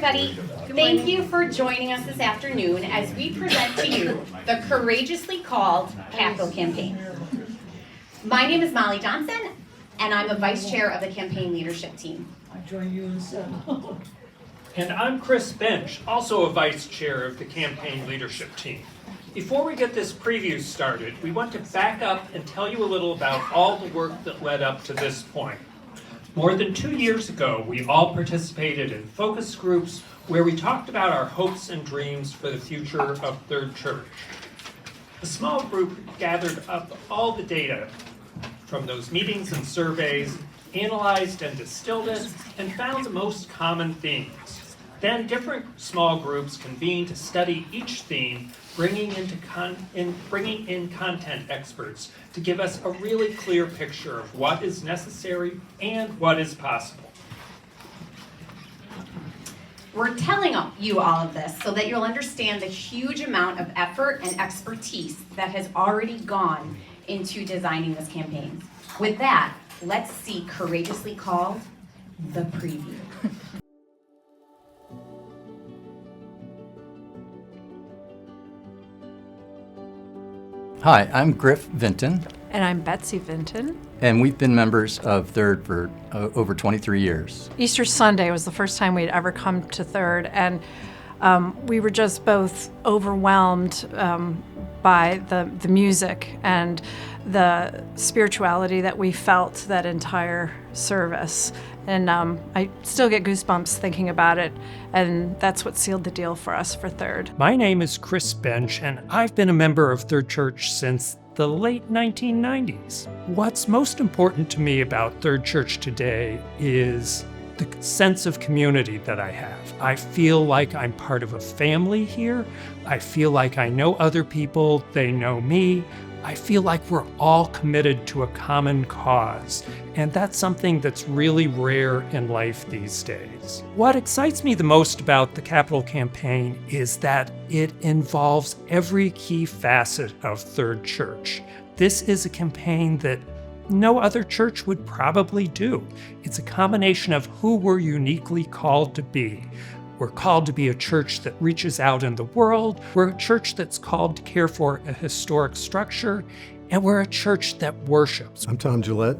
everybody. Thank you for joining us this afternoon as we present to you the Courageously Called Capital Campaign. My name is Molly Johnson, and I'm the Vice Chair of the Campaign Leadership Team. I join you in seven. And I'm Chris Bench, also a Vice Chair of the Campaign Leadership Team. Before we get this preview started, we want to back up and tell you a little about all the work that led up to this point. More than 2 years ago, we all participated in focus groups where we talked about our hopes and dreams for the future of Third Church. The small group gathered up all the data from those meetings and surveys, analyzed and distilled it, and found the most common themes. Then different small groups convened to study each theme, bringing in content experts to give us a really clear picture of what is necessary and what is possible. We're telling you all of this so that you'll understand the huge amount of effort and expertise that has already gone into designing this campaign. With that, let's see Courageously Called, the preview. Hi, I'm Griff Vinton, And I'm Betsy Vinton. and we've been members of Third for over 23 years. Easter Sunday was the first time we'd ever come to Third, and we were just both overwhelmed by the music and the spirituality that we felt that entire service. And I still get goosebumps thinking about it, and that's what sealed the deal for us for Third. My name is Chris Bench, and I've been a member of Third Church since the late 1990s. What's most important to me about Third Church today is the sense of community that I have. I feel like I'm part of a family here. I feel like I know other people, they know me. I feel like we're all committed to a common cause, and that's something that's really rare in life these days. What excites me the most about the Capital Campaign is that it involves every key facet of Third Church. This is a campaign that no other church would probably do. It's a combination of who we're uniquely called to be. We're called to be a church that reaches out in the world. We're a church that's called to care for a historic structure. And we're a church that worships. I'm Tom Gillette.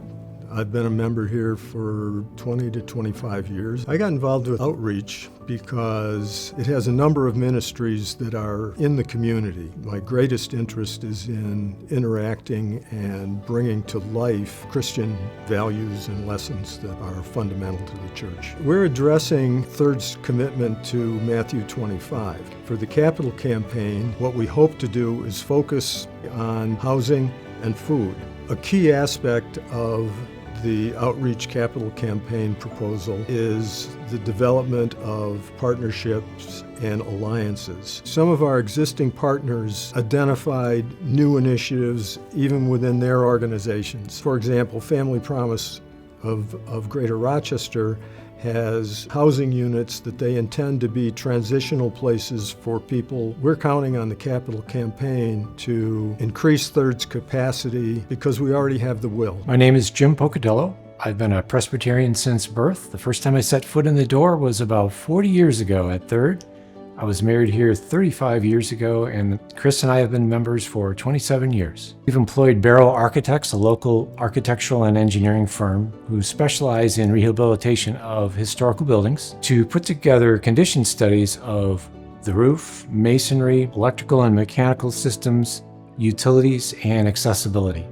I've been a member here for 20 to 25 years. I got involved with outreach because it has a number of ministries that are in the community. My greatest interest is in interacting and bringing to life Christian values and lessons that are fundamental to the church. We're addressing Third's commitment to Matthew 25. For the Capital Campaign, what we hope to do is focus on housing and food. A key aspect of the Outreach Capital Campaign proposal is the development of partnerships and alliances. Some of our existing partners identified new initiatives even within their organizations. For example, Family Promise of Greater Rochester has housing units that they intend to be transitional places for people. We're counting on the Capital Campaign to increase Third's capacity because we already have the will. My name is Jim Pocatello. I've been a Presbyterian since birth. The first time I set foot in the door was about 40 years ago at Third. I was married here 35 years ago, and Chris and I have been members for 27 years. We've employed Barrow Architects, a local architectural and engineering firm who specialize in rehabilitation of historical buildings, to put together condition studies of the roof, masonry, electrical and mechanical systems, utilities, and accessibility.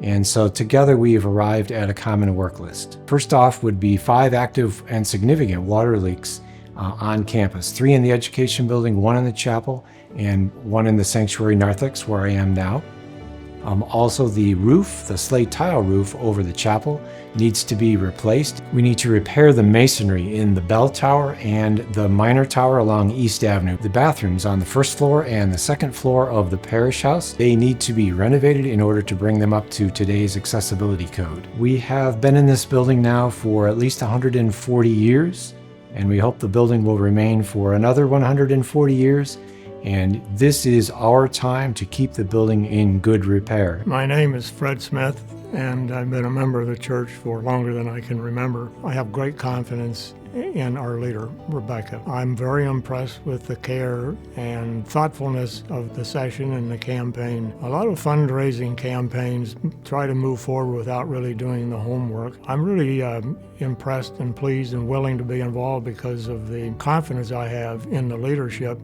And so together we have arrived at a common work list. First off would be 5 active and significant water leaks on campus, 3 in the education building, 1 in the chapel, and 1 in the sanctuary narthex where I am now. Also the roof, the slate tile roof over the chapel, needs to be replaced. We need to repair the masonry in the bell tower and the minor tower along East Avenue. The bathrooms on the first floor and the second floor of the parish house, they need to be renovated in order to bring them up to today's accessibility code. We have been in this building now for at least 140 years. And we hope the building will remain for another 140 years. And this is our time to keep the building in good repair. My name is Fred Smith, and I've been a member of the church for longer than I can remember. I have great confidence in our leader, Rebecca. I'm very impressed with the care and thoughtfulness of the session and the campaign. A lot of fundraising campaigns try to move forward without really doing the homework. I'm really impressed and pleased and willing to be involved because of the confidence I have in the leadership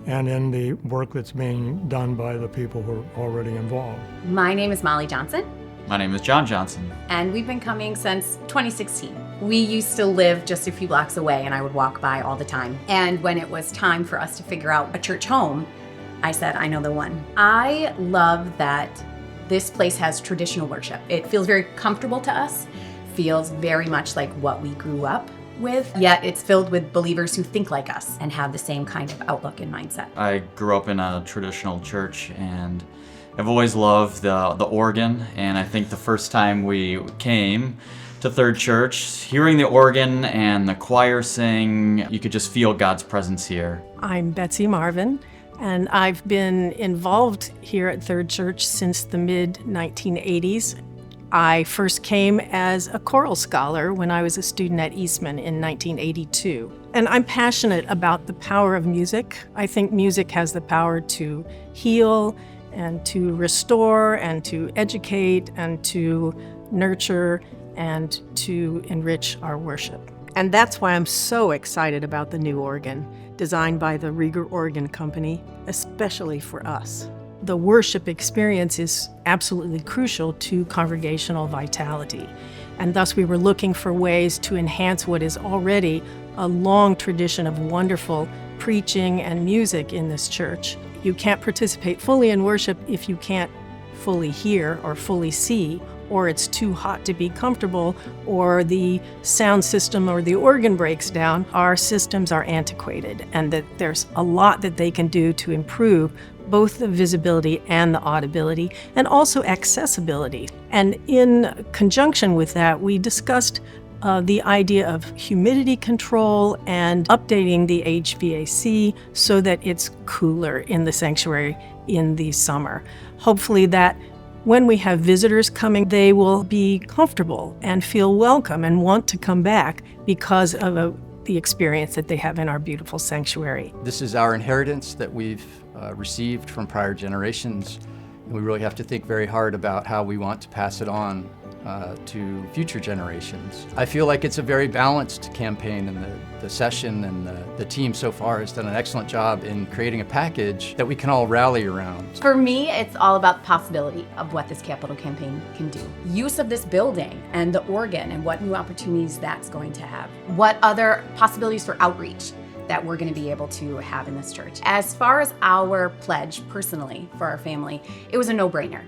and in the work that's being done by the people who are already involved. My name is Molly Johnson, My name is John Johnson. and we've been coming since 2016. We used to live just a few blocks away, and I would walk by all the time. And when it was time for us to figure out a church home, I said, I know the one. I love that this place has traditional worship. It feels very comfortable to us, feels very much like what we grew up with, yet it's filled with believers who think like us and have the same kind of outlook and mindset. I grew up in a traditional church and I've always loved the organ, and I think the first time we came to Third Church, hearing the organ and the choir sing, you could just feel God's presence here. I'm Betsy Marvin, and I've been involved here at Third Church since the mid-1980s. I first came as a choral scholar when I was a student at Eastman in 1982. And I'm passionate about the power of music. I think music has the power to heal and to restore and to educate and to nurture and to enrich our worship. And that's why I'm so excited about the new organ, designed by the Rieger Organ Company, especially for us. The worship experience is absolutely crucial to congregational vitality, and thus we were looking for ways to enhance what is already a long tradition of wonderful preaching and music in this church. You can't participate fully in worship if you can't fully hear or fully see, or it's too hot to be comfortable, or the sound system or the organ breaks down. Our systems are antiquated, and that there's a lot that they can do to improve both the visibility and the audibility, and also accessibility. And in conjunction with that, we discussed the idea of humidity control and updating the HVAC so that it's cooler in the sanctuary in the summer. Hopefully that when we have visitors coming, they will be comfortable and feel welcome and want to come back because of the experience that they have in our beautiful sanctuary. This is our inheritance that we've received from prior generations, and we really have to think very hard about how we want to pass it on to future generations. I feel like it's a very balanced campaign, and the session and the team so far has done an excellent job in creating a package that we can all rally around. For me, it's all about the possibility of what this capital campaign can do. Use of this building and the organ and what new opportunities that's going to have. What other possibilities for outreach that we're going to be able to have in this church. As far as our pledge personally for our family, it was a no-brainer.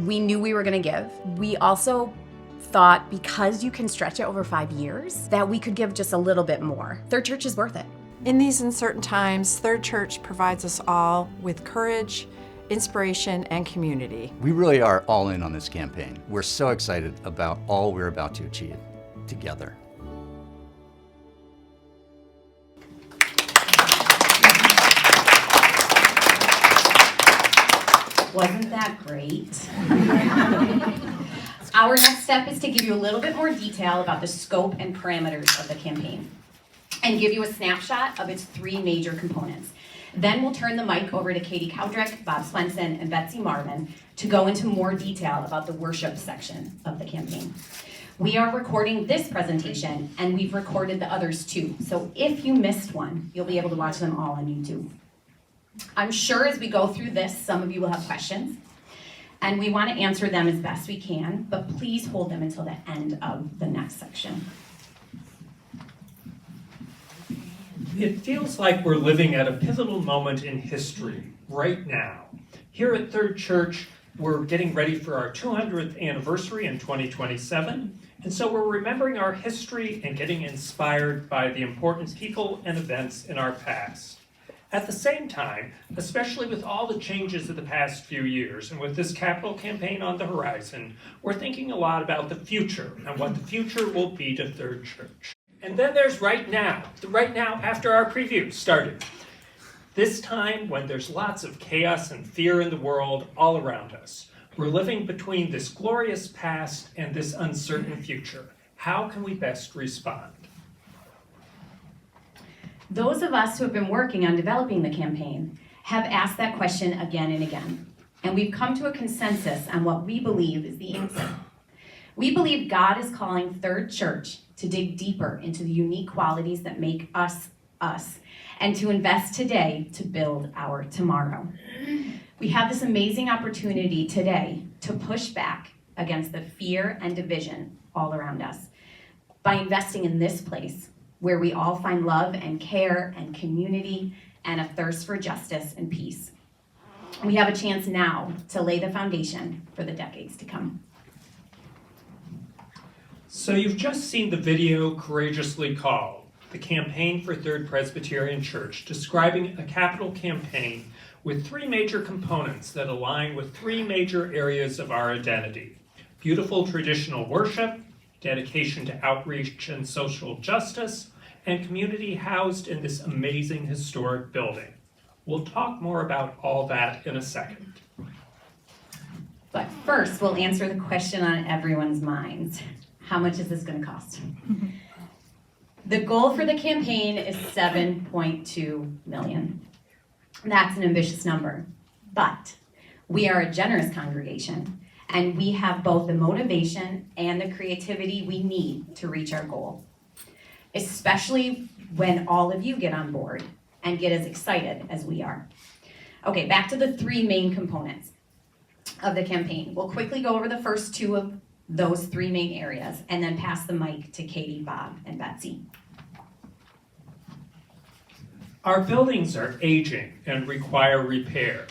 We knew we were going to give. We also thought because you can stretch it over 5 years, that we could give just a little bit more. Third Church is worth it. In these uncertain times, Third Church provides us all with courage, inspiration, and community. We really are all in on this campaign. We're so excited about all we're about to achieve together. Wasn't that great? Our next step is to give you a little bit more detail about the scope and parameters of the campaign and give you a snapshot of its 3 major components. Then we'll turn the mic over to Katie Cowdrick, Bob Swenson, and Betsy Marvin to go into more detail about the worship section of the campaign. We are recording this presentation, and we've recorded the others too. So if you missed one, you'll be able to watch them all on YouTube. I'm sure as we go through this, some of you will have questions, and we want to answer them as best we can, but please hold them until the end of the next section. It feels like we're living at a pivotal moment in history right now. Here at Third Church, we're getting ready for our 200th anniversary in 2027, and so we're remembering our history and getting inspired by the important people and events in our past. At the same time, especially with all the changes of the past few years and with this capital campaign on the horizon, we're thinking a lot about the future and what the future will be to Third Church. And then there's right now, the right now after our preview started. This time when there's lots of chaos and fear in the world all around us, We're living between this glorious past and this uncertain future. How can we best respond? Those of us who have been working on developing the campaign have asked that question again and again, and we've come to a consensus on what we believe is the answer. We believe God is calling Third Church to dig deeper into the unique qualities that make us us, and to invest today to build our tomorrow. We have this amazing opportunity today to push back against the fear and division all around us by investing in this place where we all find love and care and community and a thirst for justice and peace. We have a chance now to lay the foundation for the decades to come. So you've just seen the video courageously called the Campaign for Third Presbyterian Church, describing a capital campaign with three major components that align with three major areas of our identity: beautiful traditional worship, dedication to outreach and social justice, and community housed in this amazing historic building. We'll talk more about all that in a second. But first, we'll answer the question on everyone's minds. How much is this going to cost? The goal for the campaign is $7.2 million. That's an ambitious number, but we are a generous congregation, and we have both the motivation and the creativity we need to reach our goal, especially when all of you get on board and get as excited as we are. Okay, back to the three main components of the campaign. We'll quickly go over the first two of those three main areas and then pass the mic to Katie, Bob, and Betsy. Our buildings are aging and require repair.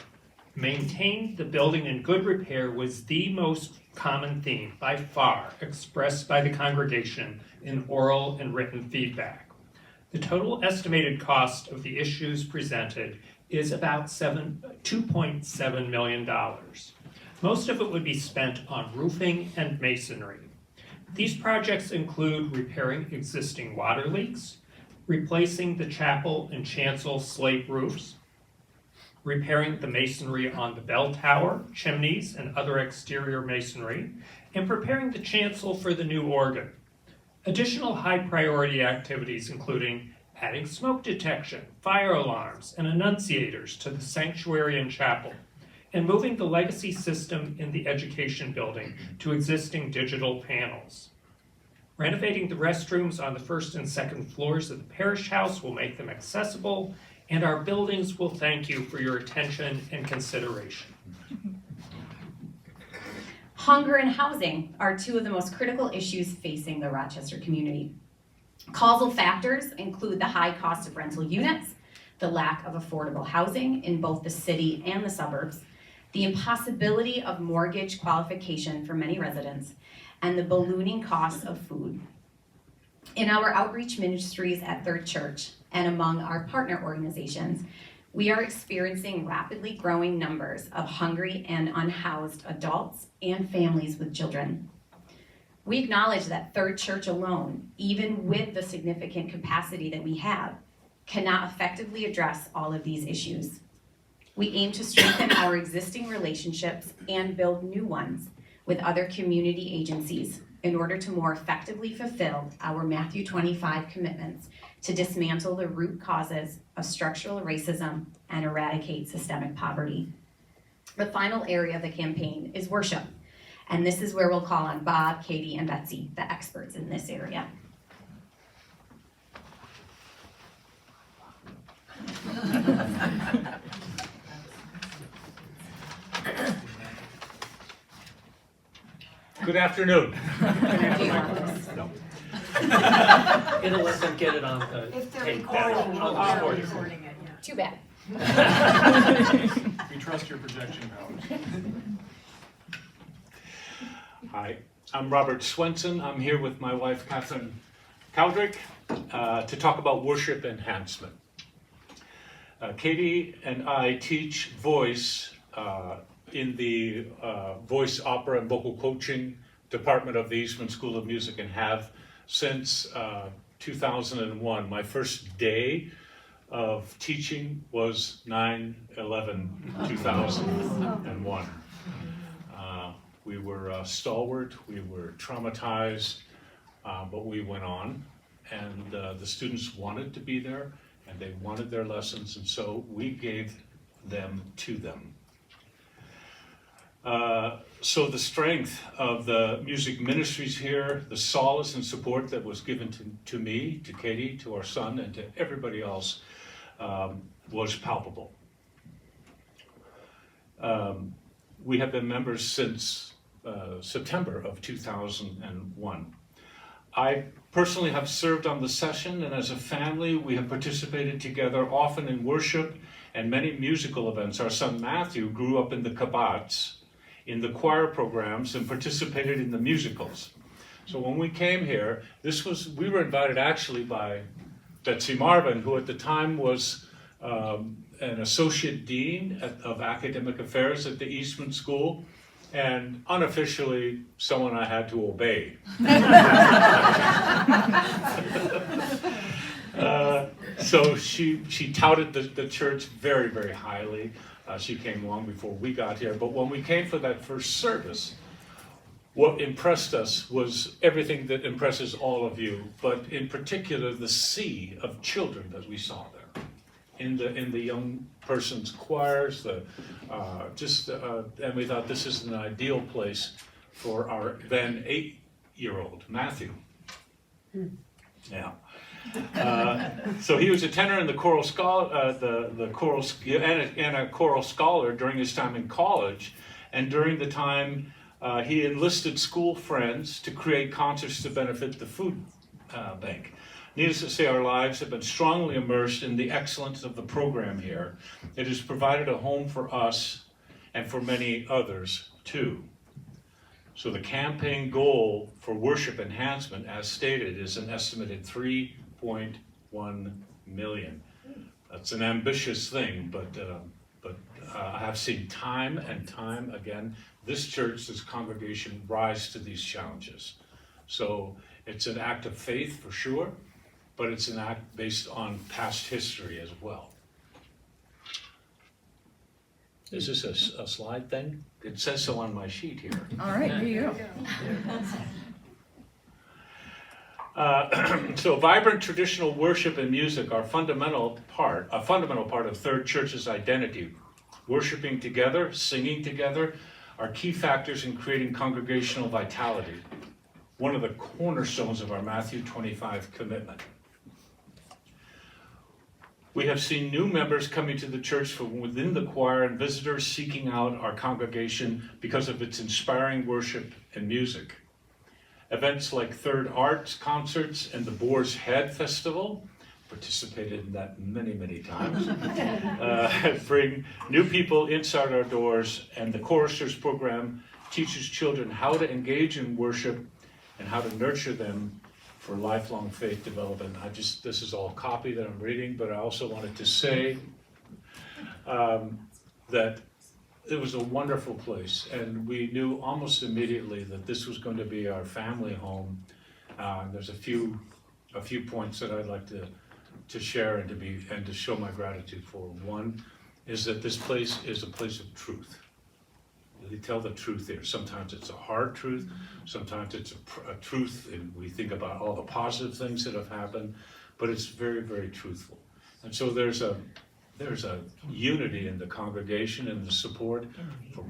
Maintain the building in good repair was the most common theme by far expressed by the congregation in oral and written feedback. The total estimated cost of the issues presented is about $2.7 million. Most of it would be spent on roofing and masonry. These projects include repairing existing water leaks, replacing the chapel and chancel slate roofs, repairing the masonry on the bell tower, chimneys, and other exterior masonry, and preparing the chancel for the new organ. Additional high-priority activities including adding smoke detection, fire alarms, and annunciators to the sanctuary and chapel, and moving the legacy system in the education building to existing digital panels. Renovating the restrooms on the first and second floors of the parish house will make them accessible, and our buildings will thank you for your attention and consideration. Hunger and housing are two of the most critical issues facing the Rochester community. Causal factors include the high cost of rental units, the lack of affordable housing in both the city and the suburbs, the impossibility of mortgage qualification for many residents, and the ballooning costs of food. In our outreach ministries at Third Church and among our partner organizations, we are experiencing rapidly growing numbers of hungry and unhoused adults and families with children. We acknowledge that Third Church alone, even with the significant capacity that we have, cannot effectively address all of these issues. We aim to strengthen our existing relationships and build new ones with other community agencies in order to more effectively fulfill our Matthew 25 commitments to dismantle the root causes of structural racism and eradicate systemic poverty. The final area of the campaign is worship, and this is where we'll call on Bob, Katie, and Betsy, the experts in this area. Good afternoon. Do you want this? It'll let them get it on the If they're tape. recording it, I'll they're record it. recording it, yeah. Too bad. We trust your projection powers. Hi, I'm Robert Swenson. I'm here with my wife, Catherine Cowdrick, to talk about worship enhancement. Katie and I teach voice in the voice, opera, and vocal coaching department of the Eastman School of Music and have since 2001. My first day of teaching was 9/11/2001. We were stalwart, we were traumatized, but we went on. And the students wanted to be there, and they wanted their lessons, and so we gave them to them. So the strength of the music ministries here, the solace and support that was given to me, to Katie, to our son, and to everybody else was palpable. We have been members since September of 2001. I personally have served on the session, and as a family, we have participated together often in worship and many musical events. Our son Matthew grew up in the kibbutz, in the choir programs, and participated in the musicals. So when we came here, we were invited actually by Betsy Marvin, who at the time was an associate dean of academic affairs at the Eastman School, and unofficially someone I had to obey. So she touted the church very, very highly. She came long before we got here, but when we came for that first service, what impressed us was everything that impresses all of you, but in particular the sea of children that we saw there. In the young person's choirs, and we thought this is an ideal place for our then 8-year-old Matthew. Yeah. So he was a tenor in the choral and a choral scholar during his time in college, and during the time he enlisted school friends to create concerts to benefit the food bank. Needless to say, our lives have been strongly immersed in the excellence of the program here. It has provided a home for us and for many others too. So the campaign goal for worship enhancement, as stated, is an estimated $3.1 million. That's an ambitious thing, but I have seen time and time again this church, this congregation rise to these challenges. So it's an act of faith for sure, but it's an act based on past history as well. Is this a slide thing? It says so on my sheet here. All right, here you go. So vibrant traditional worship and music are a fundamental part of Third Church's identity. Worshiping together, singing together are key factors in creating congregational vitality, one of the cornerstones of our Matthew 25 commitment. We have seen new members coming to the church from within the choir and visitors seeking out our congregation because of its inspiring worship and music. Events like Third Arts concerts and the Boar's Head Festival, participated in that many, many times, bring new people inside our doors, and the Choristers program teaches children how to engage in worship and how to nurture them for lifelong faith development. This is all copy that I'm reading, but I also wanted to say that it was a wonderful place, and we knew almost immediately that this was going to be our family home. There's a few points that I'd like to share and to show my gratitude for. One is that this place is a place of truth. They tell the truth there. Sometimes it's a hard truth, sometimes it's a truth, and we think about all the positive things that have happened, but it's very, very truthful. And so there's a unity in the congregation and the support for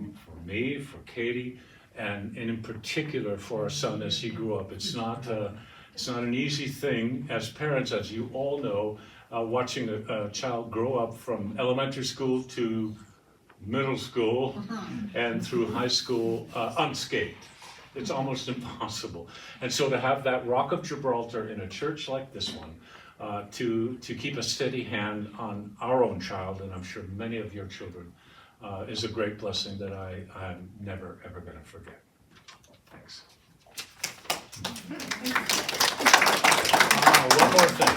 me, for Katie, and in particular for our son as he grew up. It's not an easy thing as parents, as you all know, watching a child grow up from elementary school to middle school and through high school unscathed. It's almost impossible. And so to have that Rock of Gibraltar in a church like this one, to keep a steady hand on our own child, and I'm sure many of your children, is a great blessing that I'm never, ever going to forget. Thanks. One more thing.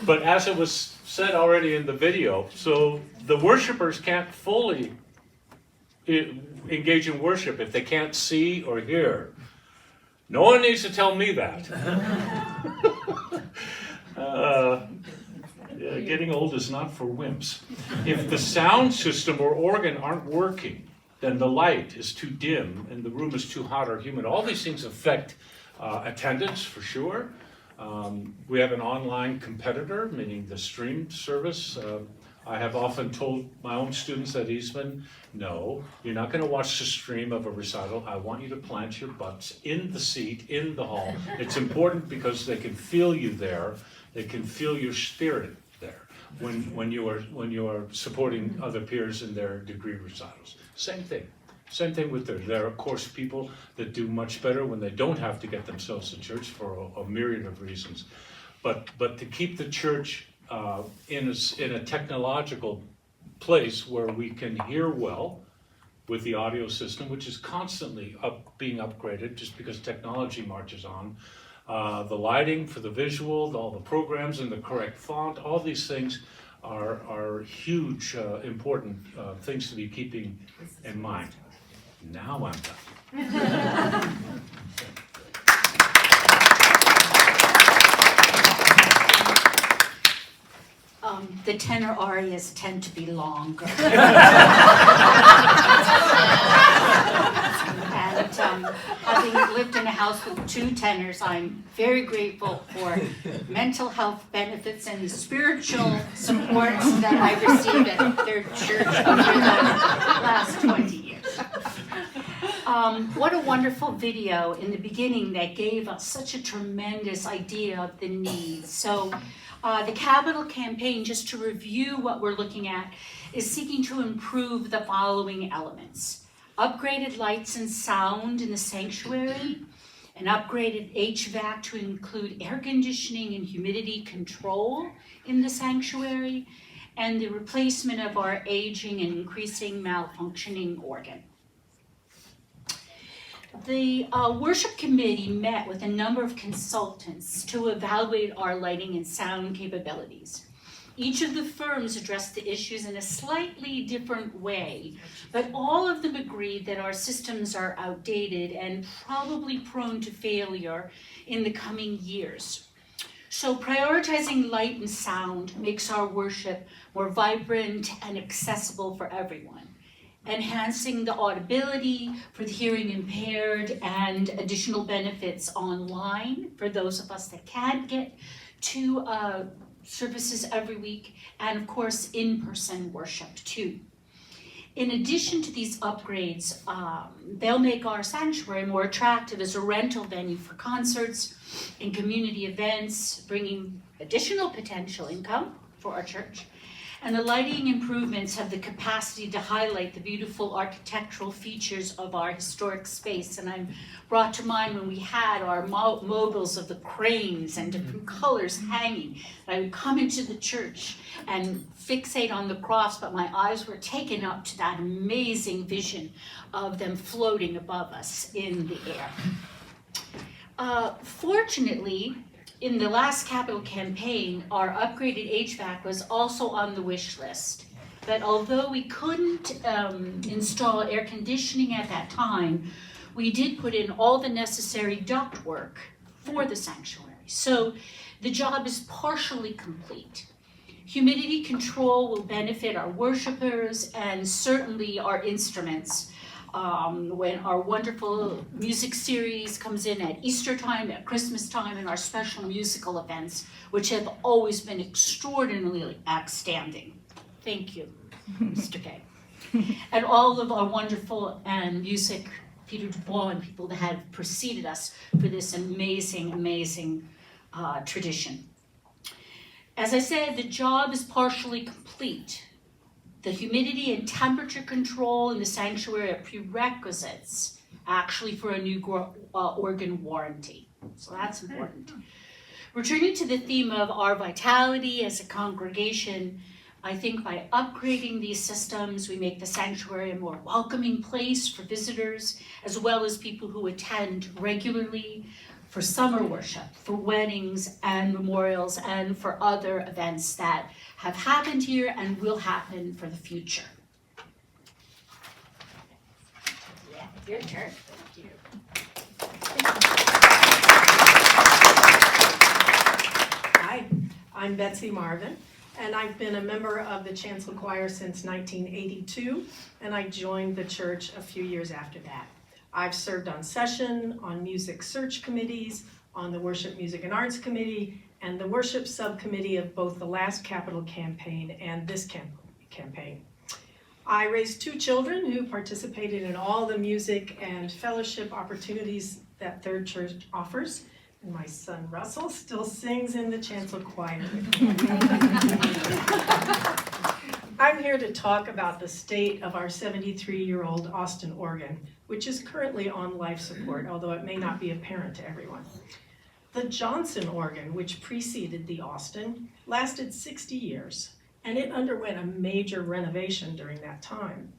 But as it was said already in the video, so the worshipers can't fully engage in worship if they can't see or hear. No one needs to tell me that. Getting old is not for wimps. If the sound system or organ aren't working, then the light is too dim and the room is too hot or humid. All these things affect attendance for sure. We have an online competitor, meaning the stream service. I have often told my own students at Eastman, no, you're not going to watch the stream of a recital. I want you to plant your butts in the seat, in the hall. It's important because they can feel you there. They can feel your spirit there when you are supporting other peers in their degree recitals. Same thing. Same thing with there are of course people that do much better when they don't have to get themselves to church for a myriad of reasons. But to keep the church in a technological place where we can hear well with the audio system, which is constantly being upgraded just because technology marches on. The lighting for the visual, all the programs in the correct font, all these things are huge, important things to be keeping in mind. Now I'm done. The tenor arias tend to be longer. And having lived in a house with 2 tenors, I'm very grateful for mental health benefits and the spiritual support that I received at their church over the last 20 years. What a wonderful video in the beginning that gave us such a tremendous idea of the needs. So the capital campaign, just to review what we're looking at, is seeking to improve the following elements: upgraded lights and sound in the sanctuary, an upgraded HVAC to include air conditioning and humidity control in the sanctuary, and the replacement of our aging and increasing malfunctioning organ. The worship committee met with a number of consultants to evaluate our lighting and sound capabilities. Each of the firms addressed the issues in a slightly different way, but all of them agreed that our systems are outdated and probably prone to failure in the coming years. So prioritizing light and sound makes our worship more vibrant and accessible for everyone, enhancing the audibility for the hearing impaired and additional benefits online for those of us that can't get to services every week, and of course in-person worship too. In addition to these upgrades, they'll make our sanctuary more attractive as a rental venue for concerts and community events, bringing additional potential income for our church. And the lighting improvements have the capacity to highlight the beautiful architectural features of our historic space. And I'm brought to mind when we had our mobiles of the cranes and different colors hanging. I would come into the church and fixate on the cross, but my eyes were taken up to that amazing vision of them floating above us in the air. Fortunately, in the last capital campaign, our upgraded HVAC was also on the wish list. But although we couldn't install air conditioning at that time, we did put in all the necessary ductwork for the sanctuary. So the job is partially complete. Humidity control will benefit our worshipers and certainly our instruments. When our wonderful music series comes in at Easter time, at Christmas time, and our special musical events, which have always been extraordinarily outstanding. Thank you, Mr. K. And all of our wonderful music, Peter Dubois and people that have preceded us for this amazing, amazing tradition. As I said, the job is partially complete. The humidity and temperature control in the sanctuary are prerequisites, actually, for a new organ warranty. So that's important. Returning to the theme of our vitality as a congregation, I think by upgrading these systems, we make the sanctuary a more welcoming place for visitors, as well as people who attend regularly for summer worship, for weddings and memorials, and for other events that have happened here and will happen for the future. Yeah, your turn. Thank you. Hi, I'm Betsy Marvin, and I've been a member of the chancel choir since 1982, and I joined the church a few years after that. I've served on session, on music search committees, on the Worship, Music, and Arts Committee, and the worship subcommittee of both the last capital campaign and this campaign. I raised 2 children who participated in all the music and fellowship opportunities that Third Church offers. And my son Russell still sings in the chancel choir. I'm here to talk about the state of our 73-year-old Austin organ, which is currently on life support, although it may not be apparent to everyone. The Johnson organ, which preceded the Austin, lasted 60 years, and it underwent a major renovation during that time.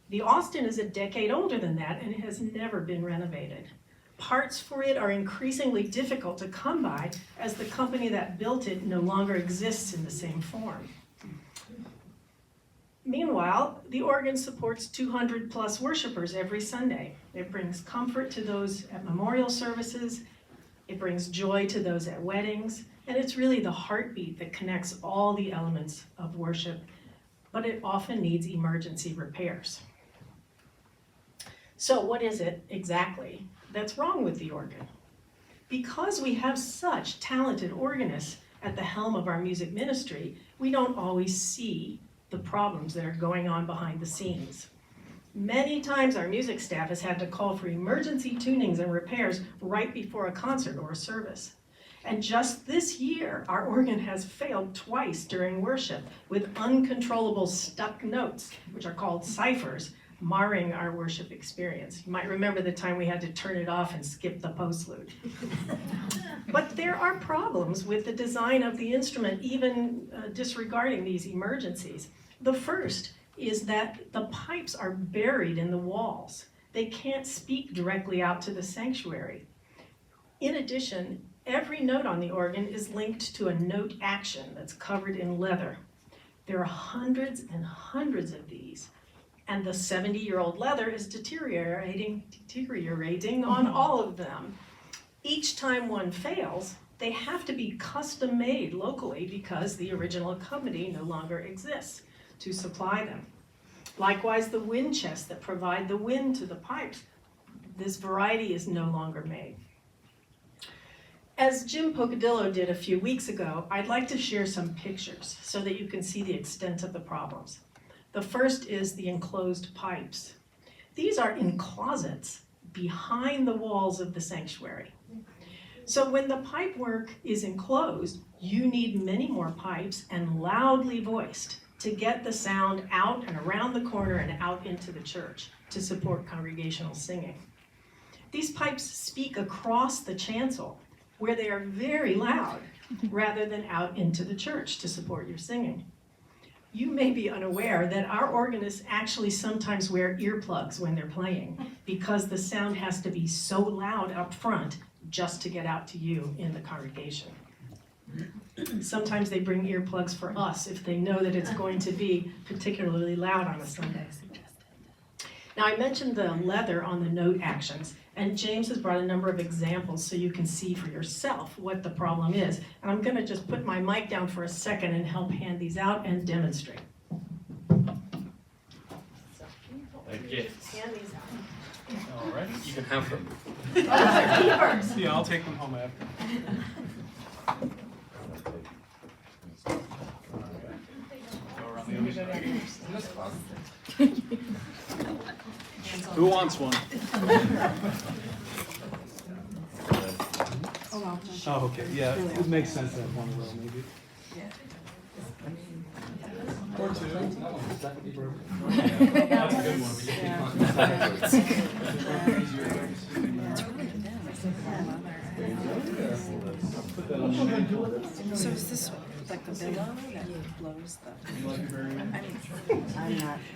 The Austin is a decade older than that, and it has never been renovated. Parts for it are increasingly difficult to come by as the company that built it no longer exists in the same form. Meanwhile, the organ supports 200 plus worshipers every Sunday. It brings comfort to those at memorial services, it brings joy to those at weddings, and it's really the heartbeat that connects all the elements of worship, but it often needs emergency repairs. So what is it exactly that's wrong with the organ? Because we have such talented organists at the helm of our music ministry, we don't always see the problems that are going on behind the scenes. Many times our music staff has had to call for emergency tunings and repairs right before a concert or a service. And just this year, our organ has failed twice during worship with uncontrollable stuck notes, which are called ciphers, marring our worship experience. You might remember the time we had to turn it off and skip the postlude. But there are problems with the design of the instrument, even disregarding these emergencies. The first is that the pipes are buried in the walls. They can't speak directly out to the sanctuary. In addition, every note on the organ is linked to a note action that's covered in leather. There are hundreds and hundreds of these, and the 70-year-old leather is deteriorating on all of them. Each time one fails, they have to be custom made locally because the original company no longer exists to supply them. Likewise, the wind chests that provide the wind to the pipes, this variety is no longer made. As Jim Pocadillo did a few weeks ago, I'd like to share some pictures so that you can see the extent of the problems. The first is the enclosed pipes. These are in closets behind the walls of the sanctuary. So when the pipework is enclosed, you need many more pipes and loudly voiced to get the sound out and around the corner and out into the church to support congregational singing. These pipes speak across the chancel where they are very loud rather than out into the church to support your singing. You may be unaware that our organists actually sometimes wear earplugs when they're playing because the sound has to be so loud up front just to get out to you in the congregation. Sometimes they bring earplugs for us if they know that it's going to be particularly loud on a Sunday. Now, I mentioned the leather on the note actions, and James has brought a number of examples so you can see for yourself what the problem is. And I'm going to just put my mic down for a second and help hand these out and demonstrate. Thank you. Hand these out. All right, you can have them. Keepers. Yeah, I'll take them home after. Go around the other side. Who wants one? Oh, okay, yeah, it makes sense to have one row, maybe. Or two. That's a good one. So is this like the pillow that blows the?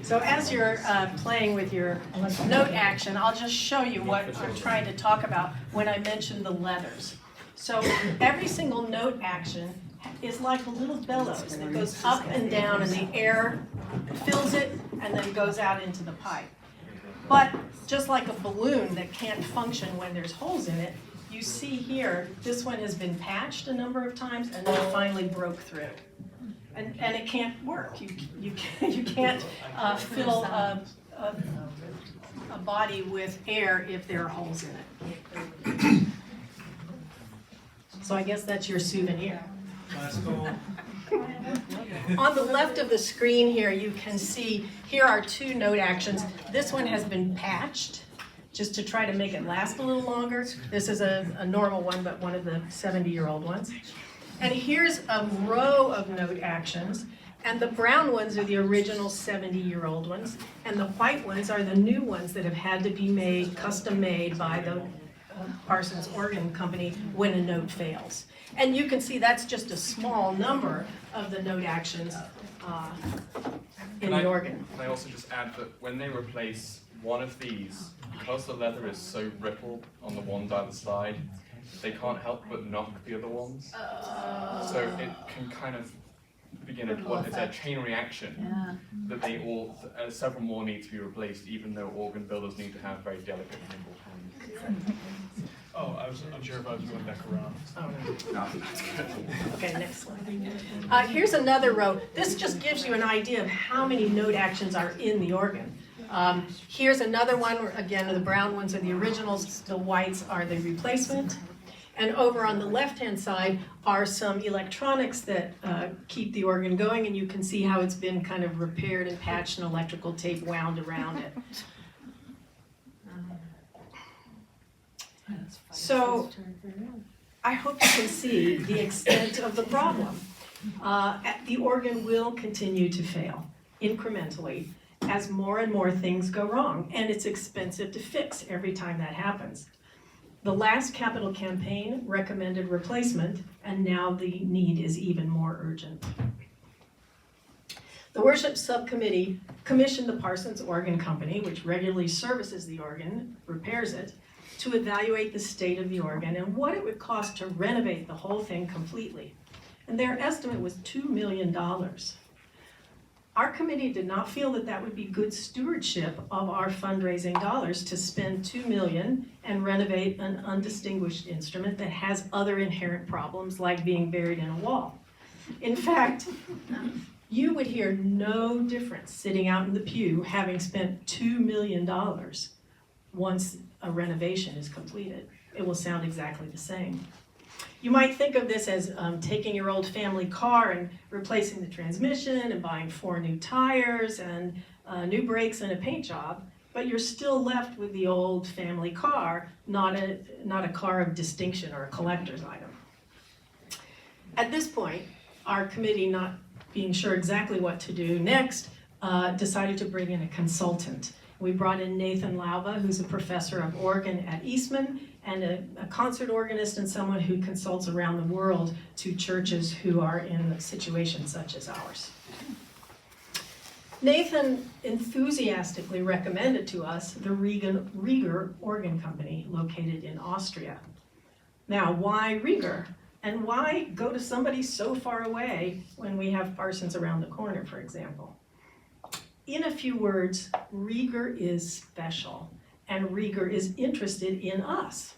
So as you're playing with your note action, I'll just show you what I'm trying to talk about when I mention the leathers. So every single note action is like a little bellows that goes up and down, and the air fills it and then goes out into the pipe. But just like a balloon that can't function when there's holes in it, you see here, this one has been patched a number of times and then finally broke through. And it can't work. You can't fill a body with air if there are holes in it. So I guess that's your souvenir. On the left of the screen here, you can see, here are two note actions. This one has been patched just to try to make it last a little longer. This is a normal one, but one of the 70-year-old ones. And here's a row of note actions. And the brown ones are the original 70-year-old ones. And the white ones are the new ones that have had to be made, custom made by the Parsons Organ Company when a note fails. And you can see that's just a small number of the note actions in the organ. Can I also just add that when they replace one of these, because the leather is so rippled on the ones either side, they can't help but knock the other ones. So it can kind of begin it's a chain reaction that they all, several more need to be replaced, even though organ builders need to have very delicate nimble hands. Oh, I was unsure if I was going back around. Oh, no. No, that's good. Okay, next slide. Here's another row. This just gives you an idea of how many note actions are in the organ. Here's another one. Again, the brown ones are the originals. The whites are the replacement. And over on the left-hand side are some electronics that keep the organ going, and you can see how it's been kind of repaired and patched and electrical tape wound around it. So I hope you can see the extent of the problem. The organ will continue to fail incrementally as more and more things go wrong, and it's expensive to fix every time that happens. The last capital campaign recommended replacement, and now the need is even more urgent. The worship subcommittee commissioned the Parsons Organ Company, which regularly services the organ, repairs it, to evaluate the state of the organ and what it would cost to renovate the whole thing completely. And their estimate was $2 million. Our committee did not feel that that would be good stewardship of our fundraising dollars to spend $2 million and renovate an undistinguished instrument that has other inherent problems like being buried in a wall. In fact, you would hear no difference sitting out in the pew having spent $2 million once a renovation is completed. It will sound exactly the same. You might think of this as taking your old family car and replacing the transmission and buying 4 new tires and new brakes and a paint job, but you're still left with the old family car, not a car of distinction or a collector's item. At this point, our committee, not being sure exactly what to do next, decided to bring in a consultant. We brought in Nathan Lauba, who's a professor of organ at Eastman, and a concert organist and someone who consults around the world to churches who are in situations such as ours. Nathan enthusiastically recommended to us the Rieger Organ Company located in Austria. Now, why Rieger? And why go to somebody so far away when we have Parsons around the corner, for example? In a few words, Rieger is special, and Rieger is interested in us.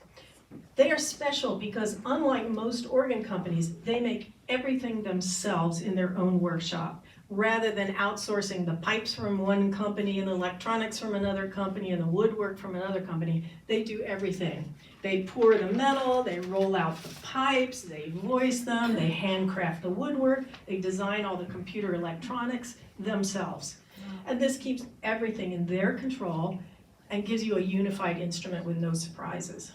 They are special because unlike most organ companies, they make everything themselves in their own workshop, rather than outsourcing the pipes from one company and the electronics from another company and the woodwork from another company. They do everything. They pour the metal, they roll out the pipes, they voice them, they handcraft the woodwork, they design all the computer electronics themselves. And this keeps everything in their control and gives you a unified instrument with no surprises.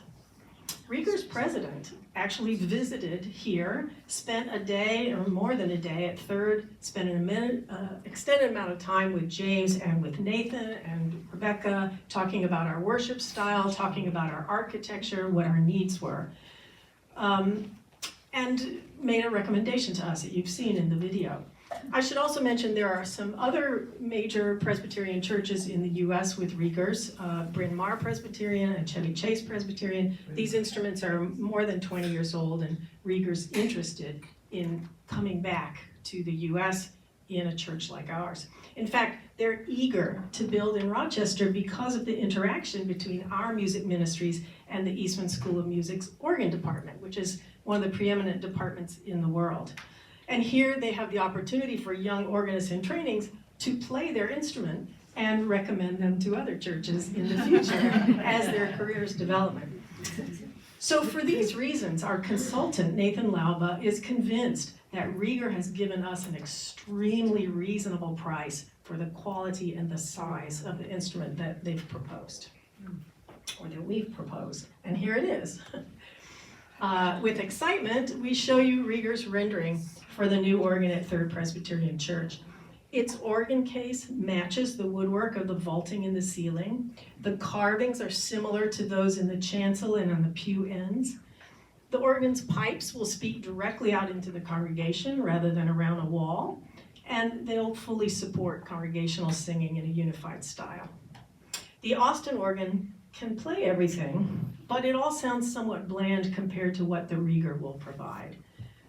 Rieger's president actually visited here, spent a day or more than a day at Third, spent an extended amount of time with James and with Nathan and Rebecca, talking about our worship style, talking about our architecture, what our needs were, and made a recommendation to us that you've seen in the video. I should also mention there are some other major Presbyterian churches in the U.S. with Riegers, Bryn Mawr Presbyterian and Chevy Chase Presbyterian. These instruments are more than 20 years old, and Rieger's interested in coming back to the U.S. in a church like ours. In fact, they're eager to build in Rochester because of the interaction between our music ministries and the Eastman School of Music's organ department, which is one of the preeminent departments in the world. And here they have the opportunity for young organists in trainings to play their instrument and recommend them to other churches in the future as their careers develop. So for these reasons, our consultant, Nathan Lauba, is convinced that Rieger has given us an extremely reasonable price for the quality and the size of the instrument that they've proposed, or that we've proposed. And here it is. With excitement, we show you Rieger's rendering for the new organ at Third Presbyterian Church. Its organ case matches the woodwork of the vaulting in the ceiling. The carvings are similar to those in the chancel and on the pew ends. The organ's pipes will speak directly out into the congregation rather than around a wall, and they'll fully support congregational singing in a unified style. The Austin organ can play everything, but it all sounds somewhat bland compared to what the Rieger will provide.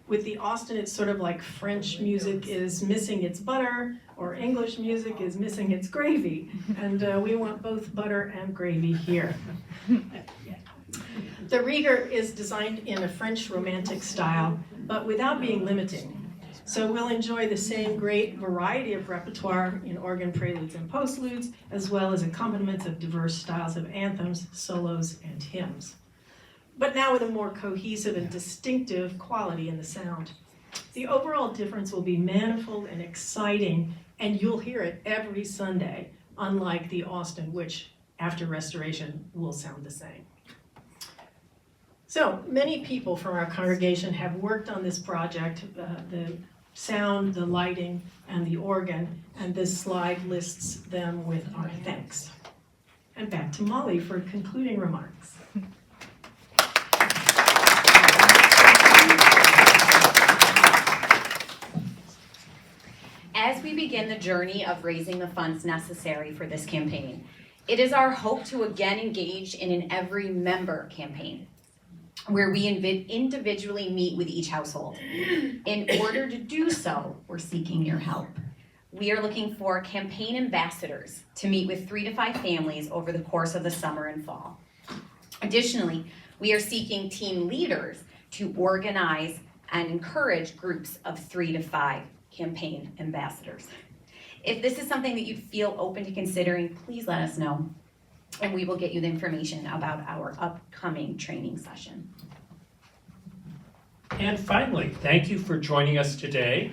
With the Austin, it's sort of like French music is missing its butter, or English music is missing its gravy, and we want both butter and gravy here. The Rieger is designed in a French Romantic style, but without being limiting. So we'll enjoy the same great variety of repertoire in organ preludes and postludes, as well as accompaniments of diverse styles of anthems, solos, and hymns, but now with a more cohesive and distinctive quality in the sound. The overall difference will be manifold and exciting, and you'll hear it every Sunday, unlike the Austin, which after restoration will sound the same. So many people from our congregation have worked on this project, the sound, the lighting, and the organ, and this slide lists them with our thanks. And back to Molly for concluding remarks. As we begin the journey of raising the funds necessary for this campaign, it is our hope to again engage in an every member campaign, where we individually meet with each household. In order to do so, we're seeking your help. We are looking for campaign ambassadors to meet with 3 to 5 families over the course of the summer and fall. Additionally, we are seeking team leaders to organize and encourage groups of 3 to 5 campaign ambassadors. If this is something that you feel open to considering, please let us know, and we will get you the information about our upcoming training session. And finally, thank you for joining us today